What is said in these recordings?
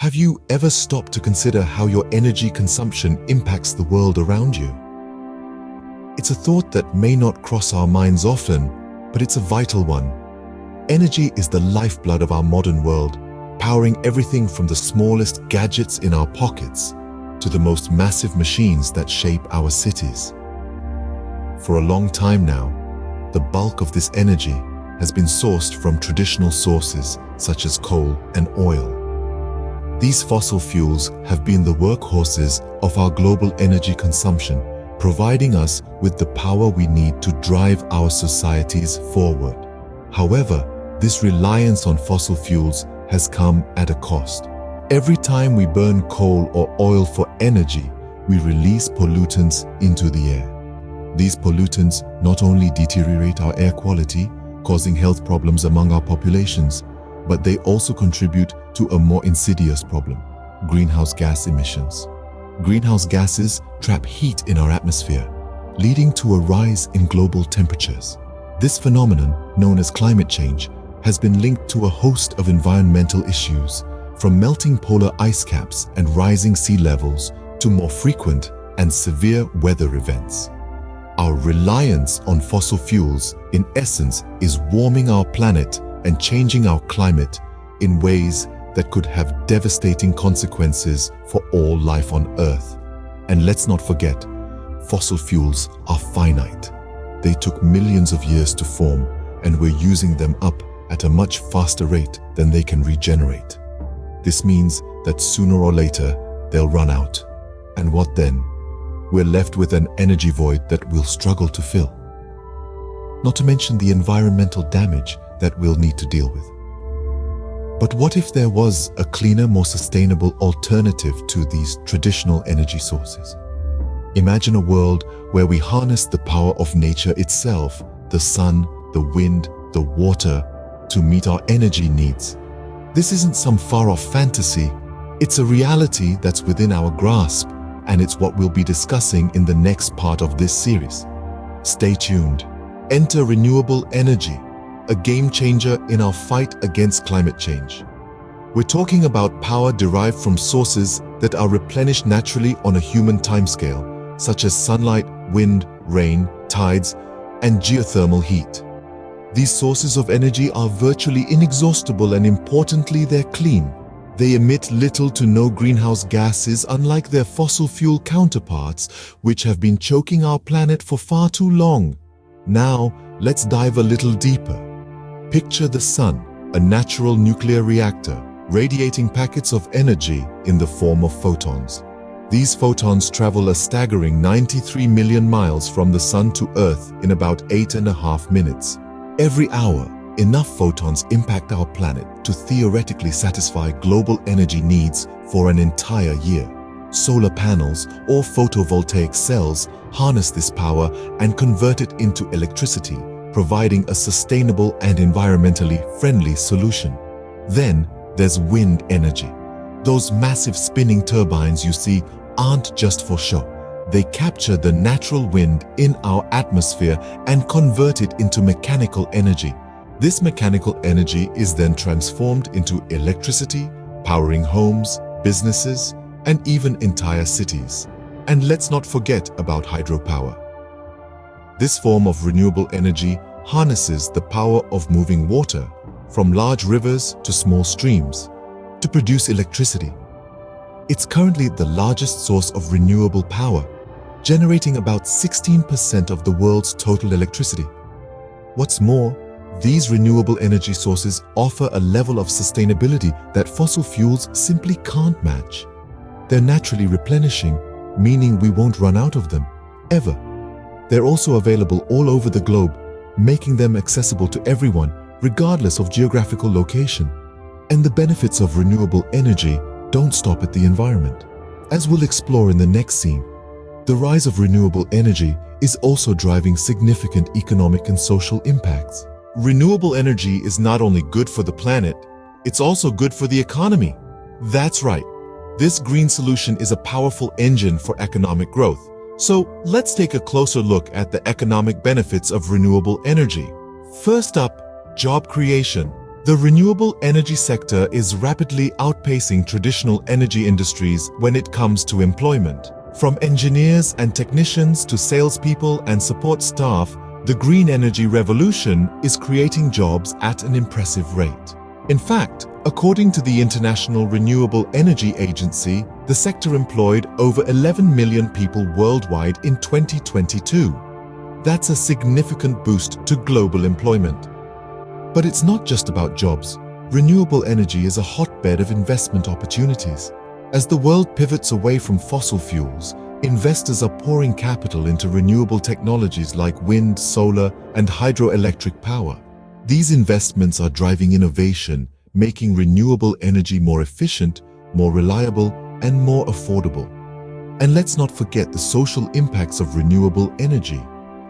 Have you ever stopped to consider how your energy consumption impacts the world around you? It's a thought that may not cross our minds often, but it's a vital one. Energy is the lifeblood of our modern world, powering everything from the smallest gadgets in our pockets to the most massive machines that shape our cities. For a long time now, the bulk of this energy has been sourced from traditional sources such as coal and oil. These fossil fuels have been the workhorses of our global energy consumption, providing us with the power we need to drive our societies forward. However, this reliance on fossil fuels has come at a cost. Every time we burn coal or oil for energy, we release pollutants into the air. These pollutants not only deteriorate our air quality, causing health problems among our populations, but they also contribute to a more insidious problem: greenhouse gas emissions. Greenhouse gases trap heat in our atmosphere, leading to a rise in global temperatures. This phenomenon, known as climate change, has been linked to a host of environmental issues, from melting polar ice caps and rising sea levels to more frequent and severe weather events. Our reliance on fossil fuels, in essence, is warming our planet and changing our climate in ways that could have devastating consequences for all life on Earth. And let's not forget, fossil fuels are finite. They took millions of years to form, and we're using them up at a much faster rate than they can regenerate. This means that sooner or later, they'll run out. And what then? We're left with an energy void that we'll struggle to fill. Not to mention the environmental damage that we'll need to deal with. But what if there was a cleaner, more sustainable alternative to these traditional energy sources? Imagine a world where we harness the power of nature itself, the sun, the wind, the water, to meet our energy needs. This isn't some far-off fantasy. It's a reality that's within our grasp, and it's what we'll be discussing in the next part of this series. Stay tuned. Enter renewable energy, a game changer in our fight against climate change. We're talking about power derived from sources that are replenished naturally on a human timescale, such as sunlight, wind, rain, tides, and geothermal heat. These sources of energy are virtually inexhaustible, and importantly, they're clean. They emit little to no greenhouse gases, unlike their fossil fuel counterparts, which have been choking our planet for far too long. Now, let's dive a little deeper. Picture the sun, a natural nuclear reactor, radiating packets of energy in the form of photons. These photons travel a staggering 93 million miles from the sun to Earth in about 8.5 minutes. Every hour, enough photons impact our planet to theoretically satisfy global energy needs for an entire year. Solar panels or photovoltaic cells harness this power and convert it into electricity, providing a sustainable and environmentally friendly solution. Then there's wind energy. Those massive spinning turbines you see aren't just for show. They capture the natural wind in our atmosphere and convert it into mechanical energy. This mechanical energy is then transformed into electricity, powering homes, businesses, and even entire cities. And let's not forget about hydropower. This form of renewable energy harnesses the power of moving water from large rivers to small streams to produce electricity. It's currently the largest source of renewable power, generating about 16% of the world's total electricity. What's more, these renewable energy sources offer a level of sustainability that fossil fuels simply can't match. They're naturally replenishing, meaning we won't run out of them, ever. They're also available all over the globe, making them accessible to everyone, regardless of geographical location. And the benefits of renewable energy don't stop at the environment. As we'll explore in the next scene, the rise of renewable energy is also driving significant economic and social impacts. Renewable energy is not only good for the planet, it's also good for the economy. That's right. This green solution is a powerful engine for economic growth. So let's take a closer look at the economic benefits of renewable energy. First up, job creation. The renewable energy sector is rapidly outpacing traditional energy industries when it comes to employment. From engineers and technicians to salespeople and support staff, the green energy revolution is creating jobs at an impressive rate. In fact, according to the International Renewable Energy Agency, the sector employed over 11 million people worldwide in 2022. That's a significant boost to global employment. But it's not just about jobs. Renewable energy is a hotbed of investment opportunities. As the world pivots away from fossil fuels, investors are pouring capital into renewable technologies like wind, solar, and hydroelectric power. These investments are driving innovation, making renewable energy more efficient, more reliable, and more affordable. And let's not forget the social impacts of renewable energy.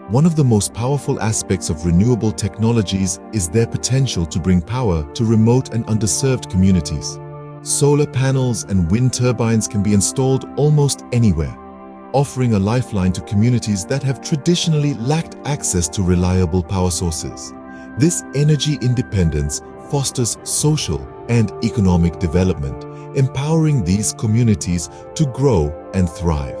One of the most powerful aspects of renewable technologies is their potential to bring power to remote and underserved communities. Solar panels and wind turbines can be installed almost anywhere, offering a lifeline to communities that have traditionally lacked access to reliable power sources. This energy independence fosters social and economic development, empowering these communities to grow and thrive.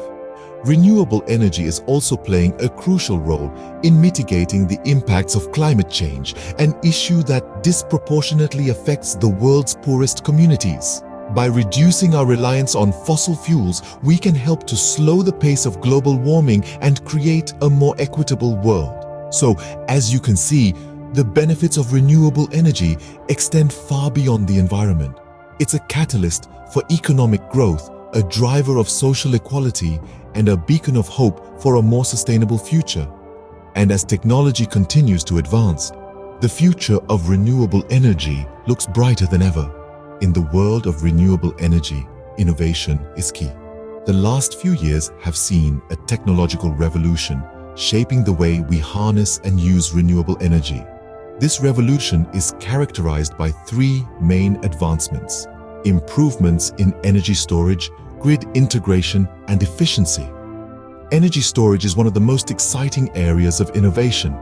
Renewable energy is also playing a crucial role in mitigating the impacts of climate change, an issue that disproportionately affects the world's poorest communities. By reducing our reliance on fossil fuels, we can help to slow the pace of global warming and create a more equitable world. So, as you can see, the benefits of renewable energy extend far beyond the environment. It's a catalyst for economic growth, a driver of social equality, and a beacon of hope for a more sustainable future. And as technology continues to advance, the future of renewable energy looks brighter than ever. In the world of renewable energy, innovation is key. The last few years have seen a technological revolution shaping the way we harness and use renewable energy. This revolution is characterized by three main advancements: improvements in energy storage, grid integration, and efficiency. Energy storage is one of the most exciting areas of innovation.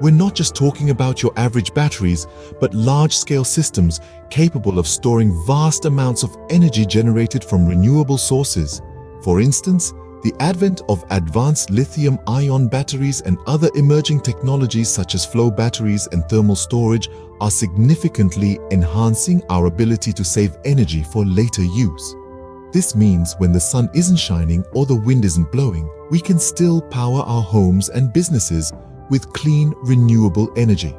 We're not just talking about your average batteries, but large-scale systems capable of storing vast amounts of energy generated from renewable sources. For instance, the advent of advanced lithium-ion batteries and other emerging technologies such as flow batteries and thermal storage are significantly enhancing our ability to save energy for later use. This means when the sun isn't shining or the wind isn't blowing, we can still power our homes and businesses with clean, renewable energy.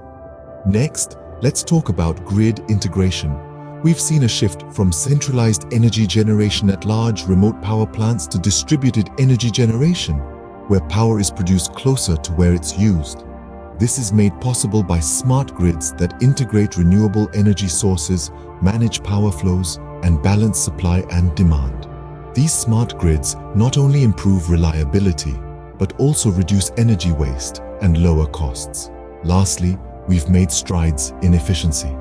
Next, let's talk about grid integration. We've seen a shift from centralized energy generation at large remote power plants to distributed energy generation, where power is produced closer to where it's used. This is made possible by smart grids that integrate renewable energy sources, manage power flows, and balance supply and demand. These smart grids not only improve reliability, but also reduce energy waste and lower costs. Lastly, we've made strides in efficiency.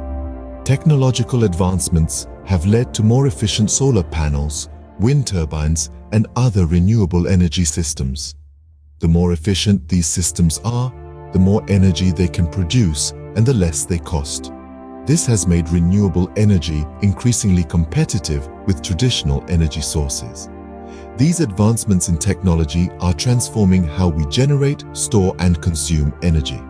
Technological advancements have led to more efficient solar panels, wind turbines, and other renewable energy systems. The more efficient these systems are, the more energy they can produce and the less they cost. This has made renewable energy increasingly competitive with traditional energy sources. These advancements in technology are transforming how we generate, store, and consume energy.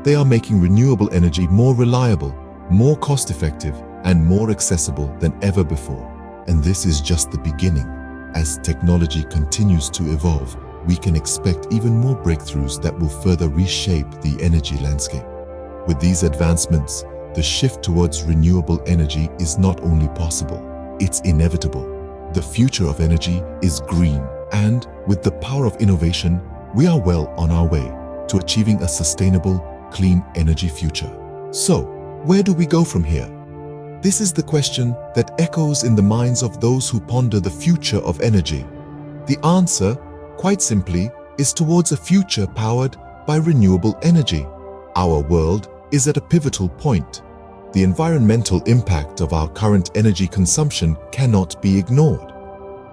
They are making renewable energy more reliable, more cost-effective, and more accessible than ever before. And this is just the beginning. As technology continues to evolve, we can expect even more breakthroughs that will further reshape the energy landscape. With these advancements, the shift towards renewable energy is not only possible, it's inevitable. The future of energy is green, and with the power of innovation, we are well on our way to achieving a sustainable, clean energy future. So, where do we go from here? This is the question that echoes in the minds of those who ponder the future of energy. The answer, quite simply, is towards a future powered by renewable energy. Our world is at a pivotal point. The environmental impact of our current energy consumption cannot be ignored.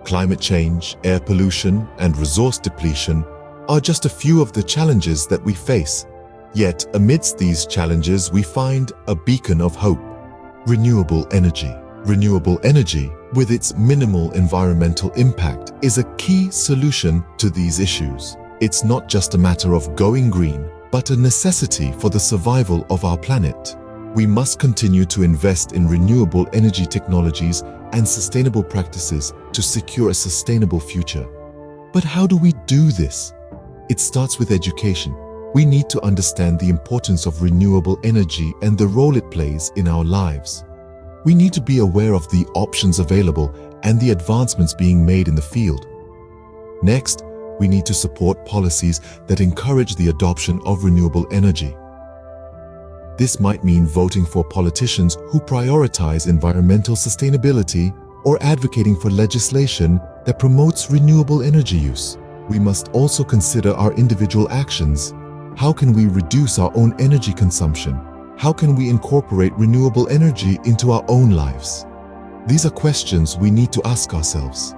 Climate change, air pollution, and resource depletion are just a few of the challenges that we face. Yet, amidst these challenges, we find a beacon of hope: renewable energy. Renewable energy, with its minimal environmental impact, is a key solution to these issues. It's not just a matter of going green, but a necessity for the survival of our planet. We must continue to invest in renewable energy technologies and sustainable practices to secure a sustainable future. But how do we do this? It starts with education. We need to understand the importance of renewable energy and the role it plays in our lives. We need to be aware of the options available and the advancements being made in the field. Next, we need to support policies that encourage the adoption of renewable energy. This might mean voting for politicians who prioritize environmental sustainability or advocating for legislation that promotes renewable energy use. We must also consider our individual actions. How can we reduce our own energy consumption? How can we incorporate renewable energy into our own lives? These are questions we need to ask ourselves.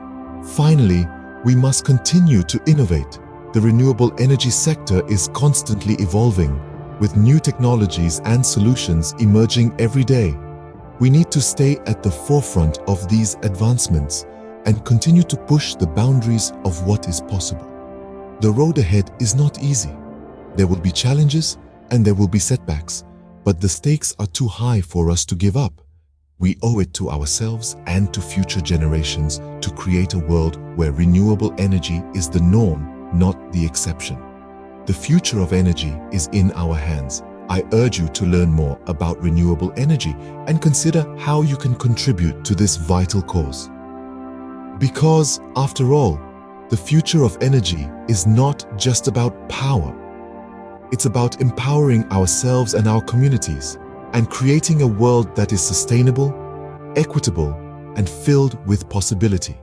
Finally, we must continue to innovate. The renewable energy sector is constantly evolving, with new technologies and solutions emerging every day. We need to stay at the forefront of these advancements and continue to push the boundaries of what is possible. The road ahead is not easy. There will be challenges and there will be setbacks, but the stakes are too high for us to give up. We owe it to ourselves and to future generations to create a world where renewable energy is the norm, not the exception. The future of energy is in our hands. I urge you to learn more about renewable energy and consider how you can contribute to this vital cause. Because, after all, the future of energy is not just about power. It's about empowering ourselves and our communities and creating a world that is sustainable, equitable, and filled with possibility.